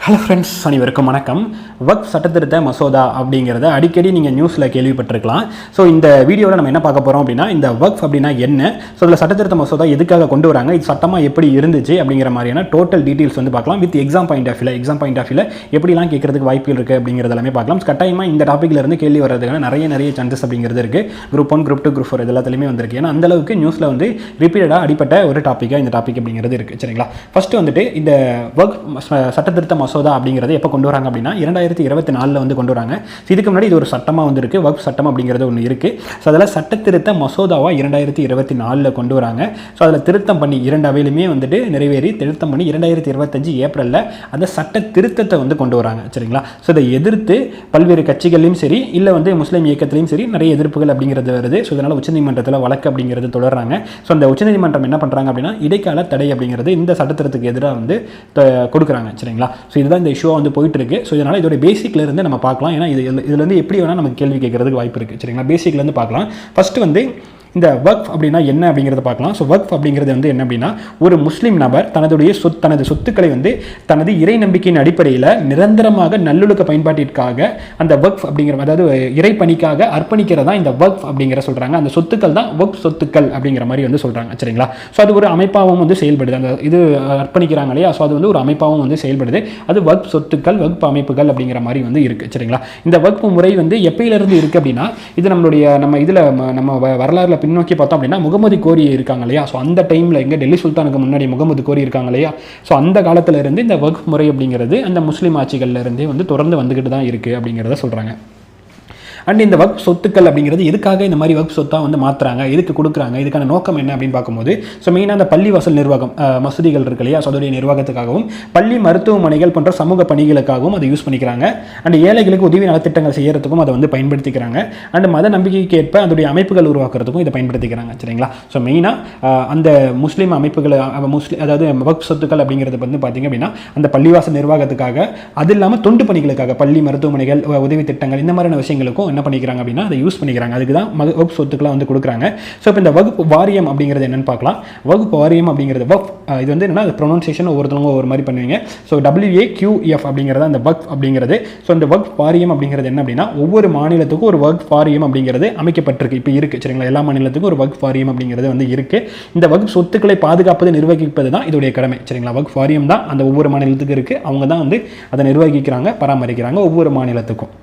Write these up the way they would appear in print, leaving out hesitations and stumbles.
Hello friends, அனைவருக்கும் வணக்கம். வக்ஃப் சட்டத்திருத்த மசோதா அப்படிங்கிறத அடிக்கடி நீங்கள் நியூஸில் கேள்விப்பட்டிருக்கலாம். ஸோ இந்த வீடியோவில் நம்ம என்ன பார்க்க போகிறோம் அப்படின்னா, இந்த வக்ஃப் அப்படின்னா என்ன, ஸோ இதில் சட்டத்திருத்த மசோதா எதுக்காக கொண்டு வராங்க, இது சட்டமாக எப்படி இருந்துச்சு அப்படிங்கிற மாதிரியான டோட்டல் டீட்டெயில்ஸ் வந்து பார்க்கலாம். வித் எக்ஸாம் பாயிண்ட் ஆஃப் வியூவில் எப்படிலாம் கேட்கறதுக்கு வாய்ப்புகள் இருக்குது அப்படிங்கிறது எல்லாமே பார்க்கலாம். கட்டாயமாக இந்த டாப்பிக்கில் இருந்து கேள்வி வர்றதுக்கான நிறைய சான்சஸ் அப்படிங்கிறது இருக்குது. குரூப் 1, குரூப் 2, குரூப் 4 எல்லாத்துலேயுமே வந்திருக்கு. ஏன்னா அந்தளவுக்கு நியூஸில் வந்து ரிப்பீட்டடாக அடிப்பட்ட ஒரு டாப்பிக்காக இந்த டாபிக் அப்படிங்கிறது இருக்குது. சரிங்களா? ஃபஸ்ட்டு வந்துட்டு இந்த வக்ஃப் சட்டத்திருத்த மசோதா அப்படிங்கிறது எப்போ கொண்டு வராங்க அப்படின்னா 2024 வந்து கொண்டு வராங்க. இதுக்கு முன்னாடி இது ஒரு சட்டமாக வந்துருக்கு, வக்ஃப் சட்டம் அப்படிங்கிறது ஒன்று இருக்குது. ஸோ அதில் சட்டத்திருத்த மசோதாவாக 2024 கொண்டு வராங்க. ஸோ அதில் திருத்தம் பண்ணி 2 அவையிலுமே வந்துட்டு நிறைவேறி திருத்தம் பண்ணி 2025 ஏப்ரலில் அந்த சட்ட திருத்தத்தை வந்து கொண்டு வராங்க. சரிங்களா? ஸோ இதை எதிர்த்து பல்வேறு கட்சிகளையும் சரி, இல்லை வந்து முஸ்லீம் இயக்கத்திலையும் சரி நிறைய எதிர்ப்புகள் அப்படிங்கிறது வருது. ஸோ இதனால் உச்சநீதிமன்றத்தில் வழக்கு அப்படிங்கிறது தொடர்றாங்க. ஸோ அந்த உச்சநீதிமன்றம் என்ன பண்ணுறாங்க அப்படின்னா, இடைக்கால தடை அப்படிங்கிறது இந்த சட்டத்திருத்தத்துக்கு எதிராக வந்து கொடுக்குறாங்க. சரிங்களா? ஸோ இதுதான் இந்த இஷ்யூவாக வந்து போயிட்டு இருக்கு. ஸோ இதனால் இதோட பேசிக்ல இருந்து நம்ம பார்க்கலாம். ஏன்னா இதுல இருந்து எப்படி வேணால் நமக்கு கேள்வி கேட்கறதுக்கு வாய்ப்பு இருக்குது. சரிங்களா? பேசிக்ல இருந்து பார்க்கலாம். ஃபர்ஸ்ட் வந்து இந்த வக்ஃப் அப்படின்னா என்ன அப்படிங்கிறத பார்க்கலாம். ஸோ வக்ஃப் அப்படிங்கிறது வந்து என்ன அப்படின்னா, ஒரு முஸ்லீம் நபர் தனது சொத்துக்களை வந்து தனது இறை நம்பிக்கையின் அடிப்படையில் நிரந்தரமாக நல்லொழுக்க பயன்பாட்டிற்காக அந்த வக்ஃப் அப்படிங்கிற, அதாவது இறை பணிக்காக அர்ப்பணிக்கிறதா இந்த வக்ஃப் அப்படிங்கிற சொல்கிறாங்க. அந்த சொத்துக்கள் தான் வக்ஃப் சொத்துக்கள் அப்படிங்கிற மாதிரி வந்து சொல்கிறாங்க. சரிங்களா? ஸோ அது ஒரு அமைப்பாகவும் வந்து செயல்படுது. அந்த இது அர்ப்பணிக்கிறாங்க இல்லையா, ஸோ அது வந்து ஒரு அமைப்பாகவும் வந்து செயல்படுது. அது வக்ஃப் சொத்துக்கள், வக்ஃப் அமைப்புகள் அப்படிங்கிற மாதிரி வந்து இருக்குது. சரிங்களா? இந்த வக்ஃப் முறை வந்து எப்பயிலிருந்து இருக்குது அப்படின்னா, இது நம்ம இதில் நம்ம வரலாறுல பின்னோக்கி பார்த்தோம் அப்படின்னா, முகமது கோரி இருக்காங்க இல்லையா, ஸோ அந்த டைமில் எங்கே டெல்லி சுல்தானுக்கு முன்னாடி முகமது கோரி இருக்காங்க இல்லையா, ஸோ அந்த காலத்தில் இருந்து இந்த வக்ஃப் முறை அப்படிங்கிறது அந்த முஸ்லீம் ஆட்சிகள்ல இருந்தே வந்து தொடர்ந்து வந்துக்கிட்டு தான் இருக்குது அப்படிங்கிறத சொல்கிறாங்க. அண்ட் இந்த வக்ஃப் சொத்துக்கள் அப்படிங்கிறது எதுக்காக இந்த மாதிரி வக்ஃப் சொத்தாக வந்து மாற்றுறாங்க, எதுக்கு கொடுக்குறாங்க, இதுக்கான நோக்கம் என்ன அப்படின்னு பார்க்கும்போது, ஸோ மெயினாக அந்த பள்ளிவாசல் நிர்வாகம், மசூதிகள் இருக்கு இல்லையா, ஸோ அதோடைய நிர்வாகத்துக்காகவும் பள்ளி மருத்துவமனைகள் போன்ற சமூக பணிகளுக்காகவும் அதை யூஸ் பண்ணிக்கிறாங்க. அண்ட் ஏழைகளுக்கு உதவி நலத்திட்டங்கள் செய்யறதுக்கும் அதை வந்து பயன்படுத்திக்கிறாங்க. அண்ட் மத நம்பிக்கைக்கு ஏற்ப அதோடைய அமைப்புகள் உருவாக்குறதுக்கும் இதை பயன்படுத்திக்கிறாங்க. சரிங்களா? ஸோ மெயினாக அந்த முஸ்லீம் அமைப்புகள், அதாவது வக்ஃப் சொத்துக்கள் அப்படிங்கிறது வந்து பார்த்தீங்க அப்படின்னா, அந்த பள்ளிவாசல் நிர்வாகத்துக்காக, அது இல்லாமல் தொண்டு பணிகளுக்காக, பள்ளி மருத்துவமனைகள், உதவி திட்டங்கள், இந்த மாதிரியான விஷயங்களுக்கும் என்ன பண்ணிக்கிறாங்க அப்படின்னா அதை யூஸ் பண்ணிக்கிறாங்க. அதுக்கு தான் வக்ஃப் சொத்துக்களை வந்து கொடுக்குறாங்க. ஸோ இப்போ இந்த வக்ஃப் வாரியம் அப்படிங்கிறது என்னன்னு பார்க்கலாம். வக்ஃப் வாரியம் அப்படிங்கிறது இது வந்து என்னன்னா, ப்ரொனன்சியேஷன் ஒவ்வொருத்தவங்க ஒரு மாதிரி பண்ணுவீங்க. ஸோ WAQF அப்படிங்கிறது அந்த வக்ஃப் அப்படிங்கிறது. ஸோ இந்த வக்ஃப் வாரியம் அப்படிங்கிறது என்ன அப்படின்னா, ஒவ்வொரு மாநிலத்துக்கும் ஒரு வக்ஃப் வாரியம் அப்படிங்கிறது அமைக்கப்பட்டிருக்கு, இப்போ இருக்குது. சரிங்களா? எல்லா மாநிலத்துக்கும் ஒரு வக்ஃப் வாரியம் அப்படிங்கிறது வந்து இருக்குது. இந்த வக்ஃப் சொத்துக்களை பாதுகாப்பது, நிர்வகிப்பது தான் இதோடைய கடமை. சரிங்களா? வக்ஃப் வாரியம் தான் அந்த ஒவ்வொரு மாநிலத்துக்கும் இருக்குது. அவங்க தான் வந்து அதை நிர்வகிக்கிறாங்க, பராமரிக்கிறாங்க ஒவ்வொரு மாநிலத்துக்கும்.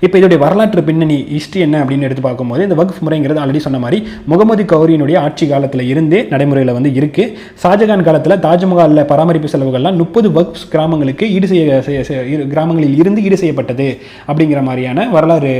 இப்போ இதோடைய வரலாற்று பின்னணி ஹிஸ்ட்ரி என்ன அப்படின்னு எடுத்து பார்க்கும்போது, இந்த வக்ஃப் முறைங்கிறது ஆல்ரெடி சொன்ன மாதிரி முகமது கௌரியினுடைய ஆட்சி காலத்தில் இருந்தே நடைமுறையில் வந்து இருக்குது. ஷாஜகான் காலத்தில் தாஜ்மஹாலில் பராமரிப்பு செலவுகள்லாம் 30 வக்ஃப் கிராமங்களுக்கு கிராமங்களில் இருந்து ஈடு செய்யப்பட்டது அப்படிங்கிற மாதிரியான வரலாறு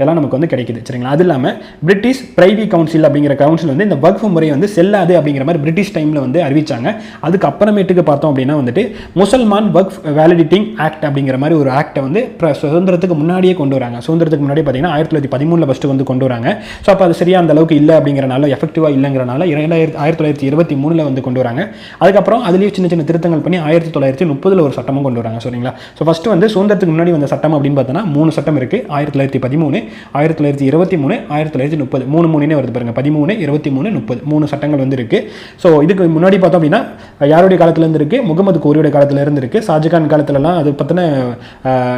எல்லாம் நமக்கு வந்து கிடைக்குது. சரிங்களா? அது இல்லாமல் பிரிட்டிஷ் பிரைவி கவுன்சில் அப்படிங்கிற கவுன்சில் வந்து இந்த வக்ஃப் முறை வந்து செல்லாது அப்படிங்கிற மாதிரி பிரிட்டிஷ் டைமில் வந்து அறிவிச்சாங்க. அதுக்கு அப்புறமேட்டுக்கு பார்த்தோம் அப்படின்னா வந்துட்டு முசல்மான் வக்ஃப் வேலிடேட்டிங் ஆக்ட் அப்படிங்கிற மாதிரி ஒரு ஆக்டை வந்து சுதந்திரத்துக்கு முன்னாடியே கொண்டு வராங்க. சுதந்திரத்துக்கு முன்னாடி பார்த்தீங்கன்னா 1913 ஃபஸ்ட்டு வந்து கொண்டு வராங்க. ஸோ அப்போ அது சரியாக அந்த அளவுக்கு இல்லை அப்படிங்கிறனால, எஃபெக்டிவாக இல்லைங்கிறனால 1923 வந்து கொண்டு வராங்க. அதுக்கப்புறம் அதுலேயே சின்ன திருத்தங்கள் பண்ணி 1930 ஒரு சட்டமும் கொண்டு வராங்க. சரிங்களா? ஸோ ஃபஸ்ட்டு வந்து சுதந்திரத்துக்கு முன்னாடி வந்த சட்டம் அப்படின்னு பார்த்தோன்னா 3 சட்டம் இருக்குது. 1913, 1923, 1930, 3 வருது பாருங்க. 13, 23, 30 3 சட்டங்கள் வந்து இருக்குது. ஸோ இதுக்கு முன்னாடி பார்த்தோம் அப்படின்னா யாருடைய காலத்திலேருந்து இருக்குது, முகமது கோரியோட காலத்திலேருந்து இருக்குது. ஷாஜகான் காலத்துலலாம் அது பற்றின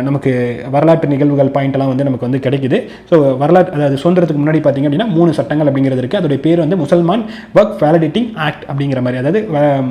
நமக்கு வரலாற்று நிகழ்வுகள் பாயிண்ட் வந்து நமக்கு வந்து கிடைக்குது. ஸோ வரலாற்று, அதாவது சுதந்திரத்துக்கு முன்னாடி பார்த்தீங்க அப்படின்னா 3 சட்டங்கள் அப்படிங்கிறது இருக்குது. அதோடைய பேர் வந்து முசல்மான் வக்ஃப் வேலிடேட்டிங் ஆக்ட் அப்படிங்கிற மாதிரி, அதாவது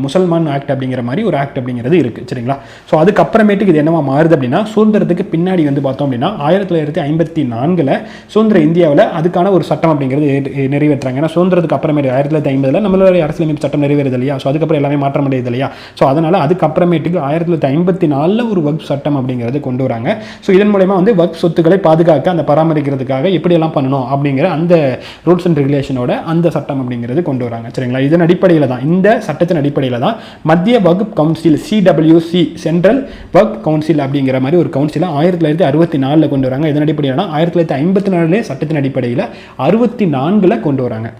முசல்மான் ஆக்ட் அப்படிங்கிற மாதிரி ஒரு ஆக்ட் அப்படிங்கிறது இருக்குது. சரிங்களா? ஸோ அதுக்கப்புறமேட்டுக்கு இது என்னவா மாறுது அப்படின்னா, சுதந்திரத்துக்கு பின்னாடி வந்து பார்த்தோம் அப்படின்னா 1954 சுதந்திர இந்தியாவில் அதுக்கான ஒரு சட்டம் அப்படிங்கிறது நிறைவேற்றாங்க. ஏன்னா சுதந்திரத்துக்கு அப்புறமேட்டு 1950 நம்மளுடைய அரசியலமைப்பு சட்டம் நிறைவேறுது இல்லையா, ஸோ அதுக்கப்புறம் எல்லாமே மாற்றம் அடையுது இல்லையா, ஸோ அதனால் அதுக்கப்புறமேட்டுக்கு 1954 ஒரு வக்ஃப் சட்டம் அப்படிங்கிறது கொண்டு வராங்க. ஸோ இதன் மூலமா வந்து வக்ஃப் சொத்துக்களை பாதுகாக்க, அந்த பராமரிக்கிறதுக்காக எப்படியெல்லாம் பண்ணணும் அப்படிங்கிற அந்த ரூல்ஸ் அண்ட் ரெகுலேஷனோட அந்த சட்டம் அப்படிங்கிறது கொண்டு வராங்க. சரிங்களா? இதன் அடிப்படையில் தான், இந்த சட்டத்தின் அடிப்படையில் தான் மத்திய வக்ஃப் கவுன்சில் CWC சென்ட்ரல் வக்ஃப் கவுன்சில் அப்படிங்கிற மாதிரி ஒரு கவுன்சிலை 1964 கொண்டு வராங்க. இதன் அடிப்படையில் 1954 சட்டத்தின் அடிப்படையில் 64 கொண்டு வராங்க.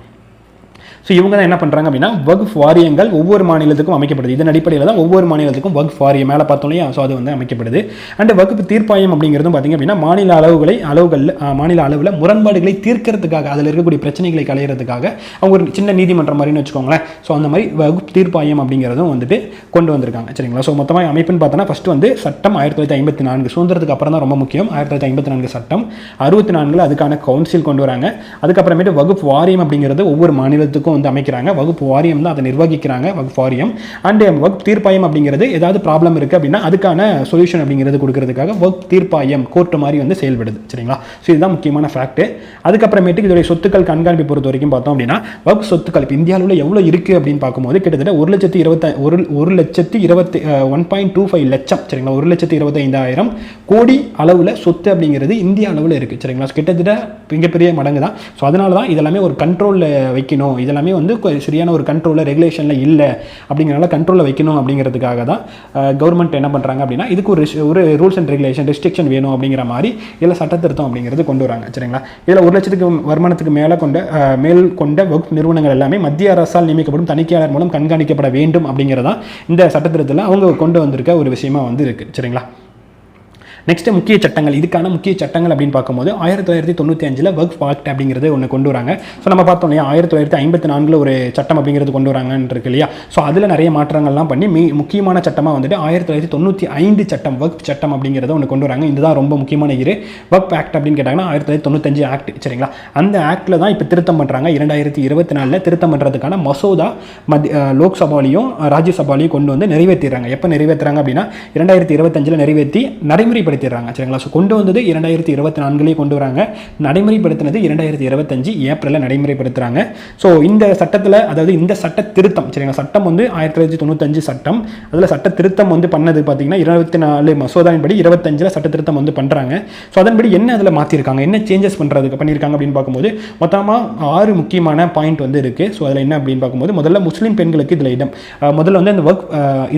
ஸோ இவங்க தான் என்ன பண்ணுறாங்க அப்படின்னா வக்ஃப் வாரியங்கள் ஒவ்வொரு மாநிலத்துக்கும் அமைக்கப்படுது. இதன் அடிப்படையில் தான் ஒவ்வொரு மாநிலத்துக்கும் வக்ஃப் வாரியம் மேலே பார்த்தோம் இல்லையா, ஸோ அது வந்து அமைக்கப்படுது. அண்ட் வக்ஃப் தீர்ப்பாயம் அப்படிங்கிறதும் பார்த்திங்க அப்படின்னா மாநில அளவில் முரண்பாடுகளை தீர்க்கிறதுக்காக, அதில் இருக்கக்கூடிய பிரச்சனைகளை களையிறதுக்காக அவங்க ஒரு சின்ன நீதிமன்றம் மாதிரின்னு வச்சுக்கோங்களேன். ஸோ அந்த மாதிரி வக்ஃப் தீர்ப்பாயம் அப்படிங்கிறதும் வந்துட்டு கொண்டு வந்திருக்காங்க. சரிங்களா. ஸோ மொத்தமாக அமைப்புன்னு பார்த்தோன்னா ஃபஸ்ட்டு வந்து சட்டம் 1954 சுதந்திரத்துக்கு அப்புறம் தான் ரொம்ப முக்கியம். 1954 சட்டம், 64 அதுக்கான கவுன்சில் கொண்டு வராங்க. அதுக்கப்புறமேட்டு வகுப்பு வாரியம் அப்படிங்கிறது ஒவ்வொரு மாநிலத்துக்கும் வந்து அமைக்கிறாங்க. வகுப்பு வாரியம் தான் அதை நிர்வகிக்கிறாங்க, வகுப்பு வாரியம். அண்ட் வகுப்பு தீர்ப்பாயம் அப்படிங்கிறது ஏதாவது ப்ராப்ளம் இருக்குது அப்படின்னா அதுக்கான சொல்யூஷன் அப்படிங்கிறது கொடுக்கறதுக்காக வகுப்பு தீர்ப்பாயம் கோர்ட் மாதிரி வந்து செயல்படுது. சரிங்களா. ஸோ இதுதான் முக்கியமான ஃபேக்ட். அதுக்கப்புறமேட்டுக்கு இதோடைய சொத்துக்கள் கண்காணிப்பு பொறுத்த வரைக்கும் பார்த்தோம் அப்படின்னா வகுப்பு சொத்துக்கள் இப்போ இந்தியாவில் எவ்வளோ இருக்குது அப்படின்னு பார்க்கும்போது கிட்டத்தட்ட 1,25 லட்சம். சரிங்களா. 1,25,000 கோடி அளவில் சொத்து அப்படிங்கிறது இந்தியா அளவில் இருக்குது. சரிங்களா. கிட்டத்தட்ட மிகப்பெரிய மடங்கு தான். ஸோ அதனால தான் இதெல்லாமே ஒரு கண்ட்ரோலில் வைக்கணும், இதெல்லாமே வந்து சரியான ஒரு கண்ட்ரோலில் ரெகுலேஷனில் இல்லை அப்படிங்கிறனால கண்ட்ரோலில் வைக்கணும் அப்படிங்கிறதுக்காக தான் கவர்மெண்ட் என்ன பண்ணுறாங்க அப்படின்னா இதுக்கு ஒரு ரூல்ஸ் அண்ட் ரெகுலேஷன் ரெஸ்ட்ரிக்ஷன் வேணும் அப்படிங்கிற மாதிரி இதில் சட்டத்திருத்தம் அப்படிங்கிறது கொண்டு வராங்க. சரிங்களா. இதில் 1 லட்சத்துக்கு வருமானத்துக்கு மேல் கொண்ட வகுப்பு நிறுவனங்கள் எல்லாமே மத்திய அரசால் நியமிக்கப்படும் தணிக்கையாளர் மூலம் கண்காணிக்கப்பட வேண்டும் அப்படிங்கிறதான் இந்த சட்டத்திருத்தத்தில் அவங்க கொண்டு வந்திருக்க ஒரு விஷயமா வந்து இருக்குது. சரிங்களா. நெக்ஸ்ட் முக்கிய சட்டங்கள், இதுக்கான முக்கிய சட்டங்கள் அப்படின்னு பார்க்கும்போது 1995 வக்ஃப் ஆக்ட் அப்படிங்கிறது ஒன்று கொண்டு வராங்க. ஸோ நம்ம பார்த்தோம் இல்லையா 1954 ஒரு சட்டம் அப்படிங்கிறது கொண்டு வராங்கன்னு இருக்கு இல்லையா. ஸோ அதில் நிறைய மாற்றங்கள்லாம் பண்ணி முக்கியமான சட்டமாக வந்துட்டு 1995 சட்டம், வக்ஃப் சட்டம் அப்படிங்கிறத ஒன்று கொண்டு வராங்க. இதுதான் ரொம்ப முக்கியமான வக்ஃப் ஆக்ட் அப்படின்னு கேட்டாங்கன்னா 1995 ஆக்ட். சரிங்களா. அந்த ஆக்டில் தான் இப்போ திருத்தம் பண்ணுறாங்க. 2024 திருத்தம் பண்ணுறதுக்கான மசோதா லோக்சபாலையும் ராஜ்யசபாலையும் கொண்டு வந்து நிறைவேற்றிடுறாங்க. எப்போ நிறைவேற்றுறாங்க அப்படின்னா 2025 நிறைவேற்றி நடைமுறைப்படுத்தி. சரிங்களா. ஸோ கொண்டு வந்தது 2024 கொண்டு வராங்க, நடைமுறைப்படுத்தினது 2025 ஏப்ரலில் நடைமுறைப்படுத்துறாங்க. ஸோ இந்த சட்டத்தில், அதாவது இந்த சட்ட திருத்தம், சரிங்களா, சட்டம் வந்து 1995 சட்டம், அதில் சட்ட திருத்தம் வந்து பண்ணது பார்த்தீங்கன்னா 24 மசோதாவின் படி 25 சட்ட திருத்தம் வந்து பண்ணுறாங்க. ஸோ அதன்படி என்ன அதில் மாற்றிருக்காங்க, என்ன சேஞ்சஸ் பண்ணுறதுக்கு பண்ணியிருக்காங்க அப்படின்னு பார்க்கும்போது மொத்தமாக 6 முக்கியமான பாயிண்ட் வந்து இருக்குது. ஸோ அதில் என்ன அப்படின்னு பார்க்கும்போது முதல்ல முஸ்லீம் பெண்களுக்கு இதில் இடம், முதல்ல வந்து அந்த வக்ஃப்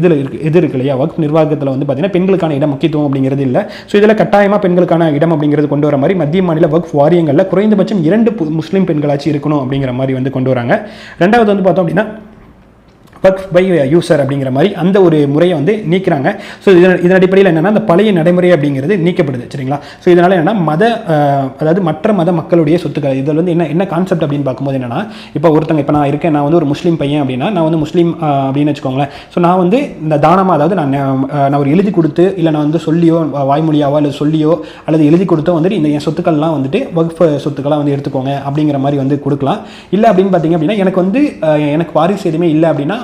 இதில் இருக்கு இல்லையா, வக்ஃப் நிர்வாகத்தில் வந்து பார்த்தீங்கன்னா பெண்களுக்கான இடம் முக்கியத்துவம் அப்படிங்கிறது இல்லை. ஸோ இதில் கட்டாயமாக பெண்களுக்கான இடம் அப்படிங்கிறது கொண்டு வர மாதிரி மத்திய மாநில வக்ஃப் வாரியங்களில் குறைந்தபட்சம் 2 முஸ்லீம் பெண்களாச்சு இருக்கணும் அப்படிங்கிற மாதிரி வந்து கொண்டு வராங்க. ரெண்டாவது வந்து பார்த்தோம் அப்படின்னா வக்ஃப் பை யூசர் அப்படிங்கிற மாதிரி அந்த ஒரு முறையை வந்து நீக்கிறாங்க. ஸோ இதன் அடிப்படையில் என்னென்னா அந்த பழைய நடைமுறை அப்படிங்கிறது நீக்கப்படுது. சரிங்களா. ஸோ இதனால் என்னென்னா அதாவது மற்ற மத மக்களுடைய சொத்துக்கள், இதில் வந்து என்ன கான்செப்ட் அப்படின்னு பார்க்கும்போது என்னென்னா இப்போ ஒருத்தங்க, இப்போ நான் இருக்கேன், நான் வந்து ஒரு முஸ்லீம் பையன் அப்படின்னா, நான் வந்து முஸ்லீம் அப்படின்னு வச்சுக்கோங்களேன். ஸோ நான் வந்து இந்த தானமாக, அதாவது நான் ஒரு எழுதி கொடுத்து, இல்லை நான் வந்து சொல்லியோ வாய்மொழியாவோ அல்லது சொல்லியோ அல்லது எழுதி கொடுத்தோ வந்துட்டு இந்த என் சொத்துக்கள்லாம் வந்துட்டு வக்ஃப் சொத்துக்களாக வந்து எடுத்துக்கோங்க அப்படிங்கிற மாதிரி வந்து கொடுக்கலாம். இல்லை அப்படின்னு பார்த்தீங்க அப்படின்னா எனக்கு வாரிசு எதுவுமே இல்லை அப்படின்னா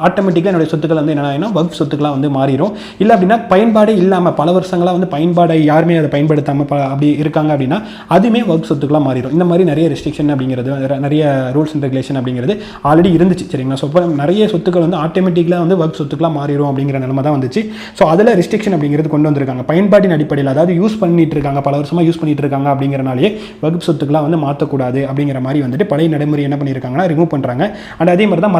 ஆட்டோமேட்டிக்காக என்னுடைய சொத்துக்கள் வந்து என்னென்னா வக்ஃப் சொத்துக்களாக வந்து மாறிடும். இல்லை அப்படின்னா பயன்பாடே இல்லாமல் பல வருஷங்களாக வந்து பயன்பாடை யாருமே அதை பயன்படுத்தாமல் அப்படி இருக்காங்க அப்படின்னா அதுவுமே வக்ஃப் சொத்துக்களாக மாறிடும். இந்த மாதிரி நிறைய ரெஸ்ட்ரிக்ஷன் அப்படிங்கிறது, நிறைய ரூல்ஸ் அண்ட் ரெகுலேஷன் அப்படிங்கிறது ஆல்ரெடி இருந்துச்சு. சரிங்களா. ஸோ இப்போ நிறைய சொத்துக்கள் வந்து ஆட்டோமேட்டிக்காக வந்து வக்ஃப் சொத்துக்களாக மாறிடும் அப்படிங்கிற நிலைமை தான் வந்துச்சு. ஸோ அதில் ரெஸ்ட்ரிக்ஷன் அப்படிங்கிறது கொண்டு வந்திருக்காங்க. பயன்பாட்டின் அடிப்படையில், அதாவது யூஸ் பண்ணிட்டு இருக்காங்க, பல வருஷமாக யூஸ் பண்ணிட்டு இருக்காங்க அப்படிங்கிறனாலே வக்ஃப் சொத்துக்களாக வந்து மாற்றக்கூடாது அப்படிங்கிற மாதிரி வந்துட்டு பழைய நடைமுறை என்ன பண்ணியிருக்காங்கன்னா ரிமூவ் பண்ணுறாங்க. அண்ட் அதே மாதிரி தான்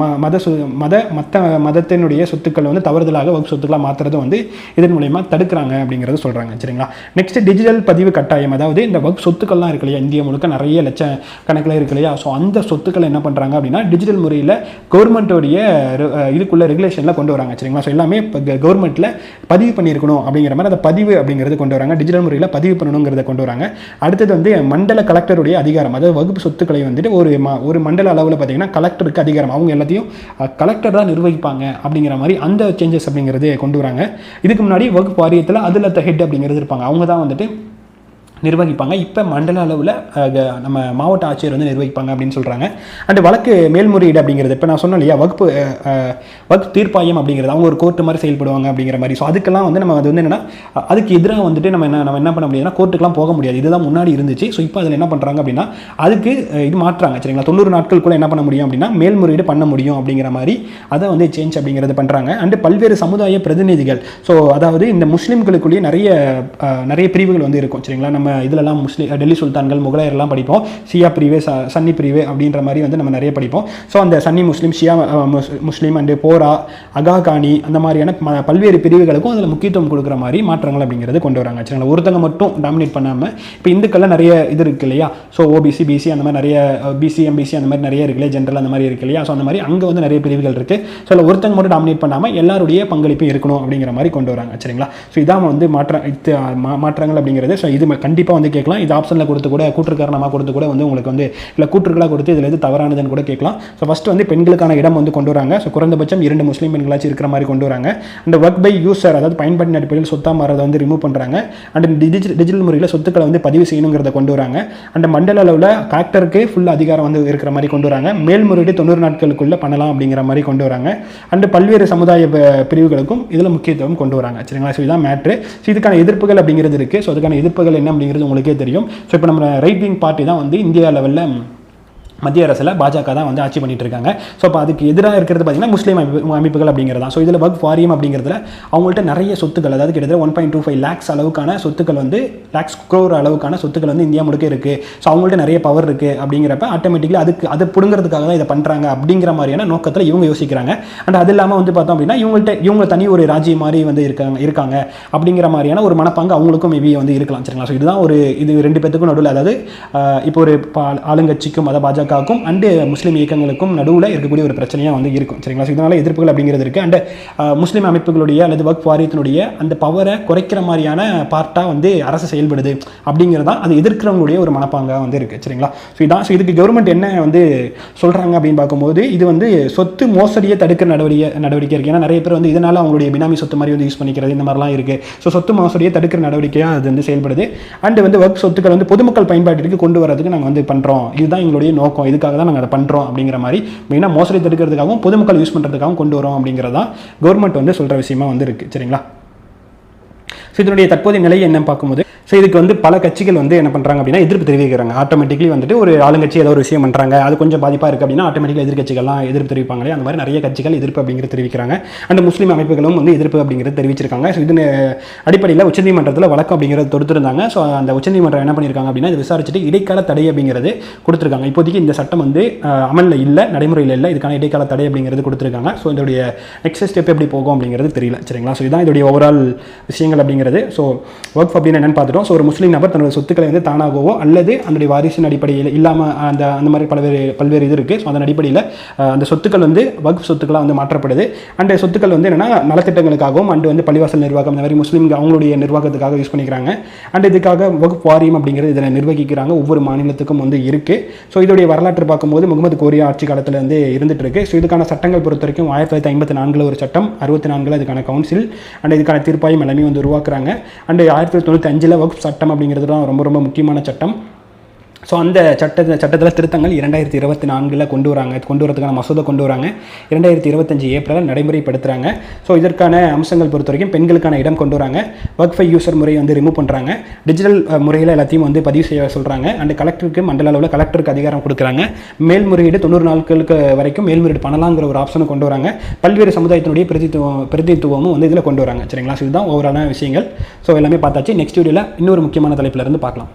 மற்ற மதத்தினுடைய சொத்துக்களை வந்து தவறுதலாக வக்ஃப் சொத்துக்களாக மாற்றுறது வந்து இதன் மூலமா தடுக்கிறாங்க அப்படிங்கிறது சொல்கிறாங்க. சரிங்களா. நெக்ஸ்ட் டிஜிட்டல் பதிவு கட்டாயம், அதாவது இந்த வக்ஃப் சொத்துக்கள்லாம் இருக்கு இல்லையா, இந்தியா முழுக்க நிறைய லட்ச கணக்கில் இருக்கு இல்லையா. ஸோ அந்த சொத்துக்களை என்ன பண்ணுறாங்க அப்படின்னா டிஜிட்டல் முறையில் கவர்மெண்ட்டோடைய இதுக்குள்ள ரெகுலேஷனில் கொண்டு வராங்க. சரிங்களா. ஸோ எல்லாமே இப்போ கவர்மெண்ட்டில் பதிவு பண்ணியிருக்கணும் அப்படிங்கிற மாதிரி அந்த பதிவு அப்படிங்கிறது கொண்டு வராங்க, டிஜிட்டல் முறையில் பதிவு பண்ணணுங்கிறத கொண்டு வராங்க. அடுத்தது வந்து மண்டல கலெக்டருடைய அதிகாரம், அதாவது வகுப்பு சொத்துக்களை வந்துட்டு ஒரு மண்டல அளவில் பார்த்தீங்கன்னா கலெக்டருக்கு அதிகாரம், அவங்க எல்லாத்தையும் கலெக்டர் தான் நிர்வகிப்பாங்க அப்படிங்கிற மாதிரி அந்த சேஞ்சஸ் அப்படிங்கிறது கொண்டு வராங்க. இதுக்கு முன்னாடி வகுப்பு வாரியத்தில் அதில் ஹெட் அப்படிங்கிறது இருப்பாங்க, அவங்க தான் வந்துட்டு நிர்வகிப்பாங்க. இப்போ மண்டல அளவில் நம்ம மாவட்ட ஆட்சியர் வந்து நிர்வகிப்பாங்க அப்படின்னு சொல்கிறாங்க. அண்ட் வழக்கு மேல்முறையீடு அப்படிங்கிறது இப்போ நான் சொன்னேன் இல்லையா, வக்ஃப் தீர்ப்பாயம் அப்படிங்கிறது அவங்க ஒரு கோர்ட்டு மாதிரி செயல்படுவாங்க அப்படிங்கிற மாதிரி. ஸோ அதுக்கெல்லாம் வந்து நம்ம அது வந்து என்னென்னா அதுக்கு எதிராக வந்துட்டு நம்ம என்ன பண்ண முடியாதுன்னா கோர்ட்டுக்கெலாம் போக முடியாது. இதுதான் முன்னாடி இருந்துச்சு. ஸோ இப்போ அதில் என்ன பண்ணுறாங்க அப்படின்னா அதுக்கு இது மாற்றுறாங்க. சரிங்களா. 90 நாட்களுக்குள்ளே என்ன பண்ண முடியும் அப்படின்னா மேல்முறையீடு பண்ண முடியும் அப்படிங்கிற மாதிரி அதை வந்து சேஞ்ச் அப்படிங்கிறது பண்ணுறாங்க. அண்டு பல்வேறு சமுதாய பிரதிநிதிகள், ஸோ அதாவது இந்த முஸ்லீம்களுக்குள்ளேயே நிறைய பிரிவுகள் வந்து இருக்கும். சரிங்களா. நம்ம இதிலெல்லாம் டெல்லி சுல்தான்கள் முகலாயர்லாம் படிப்போம். ஷியா பிரிவு, சன்னி பிரிவு அப்படின்ற மாதிரி வந்து நம்ம நிறைய படிப்போம். ஸோ அந்த சன்னி முஸ்லீம், ஷியா முஸ்லீம் அண்டு போரா, அகா கானி அந்த மாதிரியான பல்வேறு பிரிவுகளுக்கும் அதில் முக்கியத்துவம் கொடுக்குற மாதிரி மாற்றங்கள் அப்படிங்கிறது கொண்டு வராங்க. சரிங்களா, ஒருத்தங்க மட்டும் டாமினேட் பண்ணாமல் இப்போ இந்துக்கள்லாம் நிறைய இது இருக்கு இல்லையா. ஸோ ஓபிசி, பிசி அந்த மாதிரி நிறைய பிசி, எம்பிசி அந்த மாதிரி நிறைய இருக்கு இல்லையா, ஜென்ரல் அந்த மாதிரி இருக்கு இல்லையா. ஸோ அந்த மாதிரி அங்கே வந்து நிறைய பிரிவுகள் இருக்குது. ஸோ அதில் ஒருத்தங்க மட்டும் டாமினேட் பண்ணாமல் எல்லாருடைய பங்களிப்பும் இருக்கணும் அப்படிங்கிற மாதிரி கொண்டு வராங்க. சரிங்களா, ஸோ இதான் வந்து மாற்றங்கள் அப்படிங்கிறது. ஸோ இது கண்டிப்பாக வந்து கேட்கலாம். இது ஆப்ஷனில் கொடுத்து கூட கூற்று காரணமாக கொடுத்து கூட வந்து உங்களுக்கு வந்து இல்லை கூற்றுக்களாக கொடுத்து இதில் எது தவறானதுன்னு கூட கேட்கலாம். ஸோ ஃபஸ்ட்டு வந்து பெண்களுக்கான இடம் வந்து கொண்டு வராங்க. ஸோ குறைந்தபட்சம் 2 முஸ்லீம் பெண்களாச்சும் இருக்கிற மாதிரி கொண்டு வராங்க. அண்ட் ஒர்க் பை யூசர், அதாவது பயன்பாட்டின் அடிப்படையில் சொத்தாக மாறதை வந்து ரிமூவ் பண்ணுறாங்க. அண்ட் டிஜிட்டல் முறையில் சொத்துக்களை வந்து பதிவு செய்யணுங்கிறத கொண்டு வராங்க. அண்ட் மண்டல அளவில் கலெக்டருக்கு ஃபுல் அதிகாரம் வந்து இருக்கிற மாதிரி கொண்டு வராங்க. மேல்முறையீடு 90 நாட்களுக்குள்ள பண்ணலாம் அப்படிங்கிற மாதிரி கொண்டு வராங்க. அண்ட் பல்வேறு சமுதாய பிரிவுகளுக்கும் இதில் முக்கியத்துவம் கொண்டு வராங்க. சரிங்களா, ஸோ இதுதான் மேட்ரு. ஸோ இதுக்கான எதிர்ப்புகள் அப்படிங்கிறது இருக்குது. ஸோ அதுக்கான எதிர்ப்புகள் என்ன அப்படிங்கிறது உங்களுக்கே தெரியும். ஸோ இப்போ நம்ம ரைட் விங் பார்ட்டி தான் வந்து இந்தியா லெவலில் மத்திய அரசில் பாஜக தான் வந்து ஆட்சி பண்ணிட்டு இருக்காங்க. ஸோ அப்போ அதுக்கு எதிராக இருக்கிறது பார்த்தீங்கன்னா முஸ்லீம் அமைப்புகள் அப்படிங்கிறதா. ஸோ இதில் வக்ஃப் வாரியம் அப்படிங்கிறதுல அவங்கள்ட்ட நிறைய சொத்துக்கள், அதாவது கிட்டத்தட்ட 1.25 lakhs அளவுக்கான சொத்துக்கள் வந்து lakhs crore அளவுக்கான சொத்துக்கள் வந்து இந்தியா முழுக்க இருக்குது. ஸோ அவங்கள்ட்ட நிறைய பவர் இருக்குது அப்படிங்கிறப்ப ஆட்டோமேட்டிக்கலி அதை பிடுங்கிறதுக்காக தான் இதை பண்ணுறாங்க அப்படிங்கிற மாதிரியான நோக்கத்தில் இவங்க யோசிக்கிறாங்க. அண்ட் அது இல்லாமல் வந்து பார்த்தோம் அப்படின்னா இவங்க தனி ஒரு ராஜ்யம் மாதிரி வந்து இருக்காங்க அப்படிங்கிற மாதிரியான ஒரு மனப்பாங்க அவங்களுக்கும் மேபி வந்து இருக்கலாம். சரிங்களா, ஸோ இதுதான் இது 2 பேத்துக்கும் நடுவில், அதாவது இப்போ ஒரு ஆளுங்கட்சிக்கும் அதாவது பாஜக அண்டு முஸ்லீம் இயக்கங்களுக்கும் நடுவில் இருக்கக்கூடிய ஒரு பிரச்சனையாக வந்து இருக்கும். சரிங்களா, இதனால எதிர்ப்புகள் அப்படிங்கிறது இருக்குது. அண்ட் முஸ்லீம் அமைப்புகளுடைய அல்லது வக்ஃப் வாரியத்தினுடைய அந்த பவரை குறைக்கிற மாதிரியான பார்ட்டாக வந்து அரசு செயல்படுது அப்படிங்கிறது தான் அது எதிர்க்கிறவங்களுடைய ஒரு மனப்பாங்காக வந்து இருக்குது. சரிங்களா, ஸோ இதுக்கு கவர்மெண்ட் என்ன வந்து சொல்கிறாங்க அப்படின்னு பார்க்கும்போது இது வந்து சொத்து மோசடியை தடுக்கிற நடவடிக்கை இருக்குது. ஏன்னா நிறைய பேர் வந்து இதனால் அவங்களுடைய பினாமி சொத்து மாதிரி வந்து யூஸ் பண்ணிக்கிறது இந்த மாதிரிலாம் இருக்குது. ஸோ சொத்து மோசடியை தடுக்கிற நடவடிக்கையாக அது வந்து செயல்படுது. அண்ட் வந்து வக்ஃப் சொத்துக்கள் வந்து பொதுமக்கள் பயன்பாட்டிற்கு கொண்டு வரதுக்கு நாங்கள் வந்து பண்ணுறோம், இதுதான் எங்களுடைய நோக்கம், இதுக்காக தான் நாங்கள் அதை பண்ணுறோம் அப்படிங்கிற மாதிரி மெயினாக மோசடி தடுக்கிறதுக்காகவும் பொதுமக்கள் யூஸ் பண்ணுறதுக்காகவும் கொண்டு வரோம் அப்படிங்கிறதான் கவர்மெண்ட் வந்து சொல்கிற விஷயமா வந்து இருக்குது. சரிங்களா, ஸோ இதனுடைய தற்போதைய நிலை என்னன்னு பார்க்கும்போது ஸோ இதுக்கு வந்து பல கட்சிகள் வந்து என்ன பண்ணுறாங்க அப்படின்னா எதிர்ப்பு தெரிவிக்கிறாங்க. ஆட்டோமேட்டிக்லி வந்துட்டு ஒரு ஆளுங்கட்சி ஏதோ ஒரு விஷயம் பண்ணுறாங்க, அது கொஞ்சம் பாதிப்பாக இருக்குது அப்படின்னா ஆட்டோமேட்டிக்கலி எதிர்கட்சிகள்லாம் எதிர்ப்பு தெரிவிப்பாங்களே, அந்த மாதிரி நிறைய கட்சிகள் எதிர்ப்பு அப்படிங்கிறது தெரிவிக்கிறாங்க. அந்த முஸ்லீம் அமைப்புகளும் வந்து எதிர்ப்பு அப்படிங்கிறது தெரிவிச்சிருக்காங்க. ஸோ இது அடிப்படையில் உச்சநீதிமன்றத்தில் வழக்கு அப்படிங்கிறது தொடுத்திருந்தாங்க. ஸோ அந்த உச்சநீதிமன்றம் என்ன பண்ணியிருக்காங்க அப்படின்னா இது விசாரிச்சுட்டு இடைக்கால தடை அப்படிங்கிறது கொடுத்துருக்காங்க. இப்போதைக்கு இந்த சட்டம் வந்து அமலில் இல்லை, நடைமுறையில் இல்லை, இதுக்கான இடைக்கால தடை அப்படிங்கிறது கொடுத்துருக்காங்க. ஸோ இதோடைய நெக்ஸ்ட் ஸ்டெப் எப்படி போகும் அப்படிங்கிறது தெரியல. சரிங்களா, ஸோ இதுதான் இதோடைய ஓவரால் விஷயங்கள் அப்படிங்கிறது. ஸோ வக்ஃப் அப்படின்னு என்னன்னு பார்த்துட்டோம். ஸோ ஒரு முஸ்லீம் நபர் தன்னோட சொத்துக்களை வந்து தானாகவோ அல்லது அதனுடைய வாரிசின் அடிப்படையில் இல்லாமல் அந்த மாதிரி பல்வேறு இது இருக்குது. ஸோ அதன் அடிப்படையில் அந்த சொத்துக்கள் வந்து வக்ஃப் சொத்துக்களாக வந்து மாற்றப்படுது. அண்ட் சொத்துக்கள் வந்து என்னென்னா நலத்திட்டங்களுக்காகவும் அண்டு வந்து பள்ளிவாசல் நிர்வாகம் இந்த மாதிரி முஸ்லீம் அவங்களுடைய நிர்வாகத்துக்காக யூஸ் பண்ணிக்கிறாங்க. அண்ட் இதுக்காக வக்ஃப் வாரியம் அப்படிங்கிறது இதில் நிர்வகிக்கிறாங்க. ஒவ்வொரு மாநிலத்துக்கும் வந்து இருக்குது. ஸோ இதோடைய வரலாற்று பார்க்கும்போது முகமது கோரியா ஆட்சி காலத்தில் வந்து இருந்துட்டு இருக்கு. ஸோ இதுக்கான சட்டங்கள் பொறுத்த வரைக்கும் 1954 ஒரு சட்டம், 64 இதுக்கான கவுன்சில் அண்ட் இதுக்கான தீர்ப்பாயம் எல்லாமே வந்து உருவாக்குறாங்க. அண்ட் 1995 வக்ஃப் சட்டம் அப்படிங்கிறது தான் ரொம்ப ரொம்ப முக்கியமான சட்டம். ஸோ அந்த சட்டத்தில் திருத்தங்கள் 2024 கொண்டு வரதுக்கான மசோதா கொண்டு வராங்க. 2025 ஏப்ரல் நடைமுறைப்படுத்துகிறாங்க. ஸோ இதற்கான அம்சங்கள் பொறுத்த வரைக்கும் பெண்களுக்கான இடம் கொண்டு வராங்க. ஒர்க் யூசர் முறையை வந்து ரிமூவ் பண்ணுறாங்க. டிஜிட்டல் முறையில் எல்லாத்தையும் வந்து பதிவு செய்ய சொல்கிறாங்க. அண்ட் கலெக்டருக்கு மண்டல அளவில் கலெக்டருக்கு அதிகாரம் கொடுக்குறாங்க. மேல்முறையீடு 90 நாட்களுக்கு வரைக்கும் மேல்முறையீடு பண்ணலாங்கிற ஒரு ஆப்ஷனை கொண்டு வராங்க. பல்வேறு சமுதாயத்தினுடைய பிரதித்துவமும் வந்து இதில் கொண்டு வராங்க. சரிங்களா, ஸோ இதுதான் ஓவராலான விஷயங்கள். ஸோ எல்லாமே பார்த்தாச்சு. நெக்ஸ்ட் வீடியோவில் இன்னொரு முக்கியமான தலைப்பில் இருந்து பார்க்கலாம்.